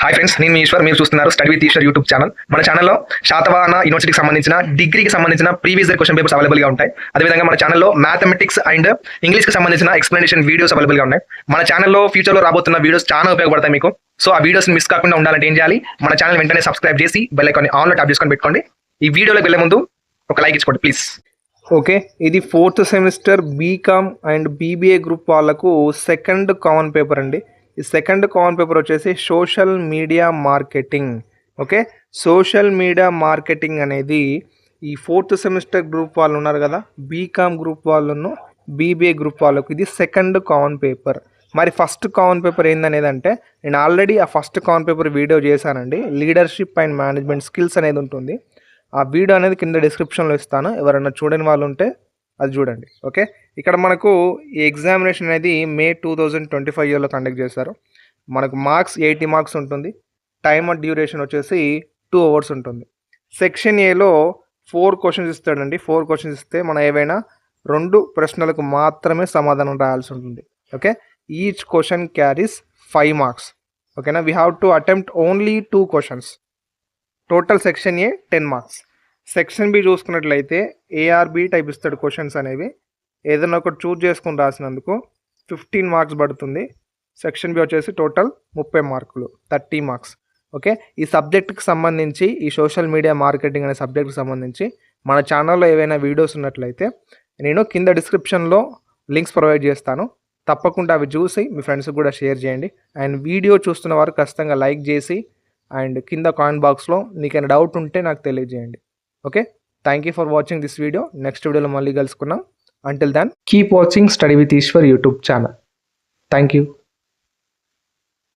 Hi friends, నేను మీ ఈశ్వర్. మీరు చూస్తున్నారు study with Eshwar YouTube channel. మన ఛానల్లో శాతవాహన యూనివర్సిటీకి సంబంధించిన డిగ్రీకి సంబంధించిన ప్రీవియస్ ఇయర్ క్వశ్చన్ పేపర్స్ అవైలబుల్గా ఉంటాయి. అదేవిధంగా మన ఛానల్లో మ్యాథమెటిక్స్ అండ్ ఇంగ్లీష్కి సంబంధించిన ఎక్స్ప్లెనేషన్ వీడియోస్ అవైలబుల్గా ఉన్నాయి. మన ఛానల్లో ఫ్యూచర్లో రాబోతున్న వీడియోస్ చాలా ఉపయోగపడతాయి మీకు. సో ఆ వీడియోస్ మిస్ కాకుండా ఉండాలంటే ఏం చేయాలి? మన ఛానల్ వెంటనే సబ్స్క్రైబ్ చేసి బెల్ ఐకాన్ ఆన్లో ట్యాప్ చేసుకొని పెట్టుకోండి. ఈ వీడియోలోకి వెళ్ళే ముందు ఒక లైక్ ఇచ్చుకోండి ప్లీజ్. ఓకే, ఇది 4th semester BCom and BBA group వాళ్ళకు సెకండ్ కామన్ పేపర్ అండి. ఈ సెకండ్ కామన్ పేపర్ వచ్చేసి social media marketing. Okay, social media marketing అనేది ఈ 4th సెమిస్టర్ గ్రూప్ వాళ్ళు ఉన్నారు కదా, బీకామ్ గ్రూప్ వాళ్ళను బీబీఏ గ్రూప్ వాళ్ళకు ఇది సెకండ్ కామన్ పేపర్. మరి ఫస్ట్ కామన్ పేపర్ ఏందనేది అంటే, నేను ఆల్రెడీ ఆ ఫస్ట్ కామన్ పేపర్ వీడియో చేశానండి. లీడర్షిప్ అండ్ మేనేజ్మెంట్ స్కిల్స్ అనేది ఉంటుంది. ఆ వీడియో అనేది కింద డిస్క్రిప్షన్లో ఇస్తాను, ఎవరైనా చూడని వాళ్ళు ఉంటే అది చూడండి. ఓకే, ఇక్కడ మనకు ఈ ఎగ్జామినేషన్ అనేది మే 2025 ఇయర్లో కండక్ట్ చేశారు. మనకు మార్క్స్ 80 మార్క్స్ ఉంటుంది. టైమ్ అండ్ డ్యూరేషన్ వచ్చేసి 2 అవర్స్ ఉంటుంది. సెక్షన్ ఏలో 4 క్వశ్చన్స్ ఇస్తాడండి. 4 క్వశ్చన్స్ ఇస్తే మనం ఏవైనా 2 ప్రశ్నలకు మాత్రమే సమాధానం రాయాల్సి ఉంటుంది. Okay, each question carries 5 marks. ఓకేనా, we have to attempt only 2 questions. Total section A 10 marks. Section B చూసుకున్నట్లయితే ఏఆర్బి టైప్ ఇస్తాడు క్వశ్చన్స్ అనేవి. ఏదైనా ఒకటి చూజ్ చేసుకుని రాసినందుకు 15 మార్క్స్ పడుతుంది. సెక్షన్ బి వచ్చేసి టోటల్ 30 మార్కులు, 30 మార్క్స్. ఓకే, ఈ సబ్జెక్ట్కి సంబంధించి, ఈ సోషల్ మీడియా మార్కెటింగ్ అనే సబ్జెక్ట్కి సంబంధించి మన ఛానల్లో ఏవైనా వీడియోస్ ఉన్నట్లయితే నేను కింద డిస్క్రిప్షన్లో లింక్స్ ప్రొవైడ్ చేస్తాను. తప్పకుండా అవి చూసి మీ ఫ్రెండ్స్కి కూడా షేర్ చేయండి. అండ్ వీడియో చూస్తున్న వారు ఖచ్చితంగా లైక్ చేసి అండ్ కింద కామెంట్ బాక్స్లో మీకైనా డౌట్ ఉంటే నాకు తెలియజేయండి. Okay, thank you for watching this video. Next వీడియోలో మళ్ళీ కలుసుకున్నాం. Until then keep watching study with Eshwar YouTube channel. Thank you.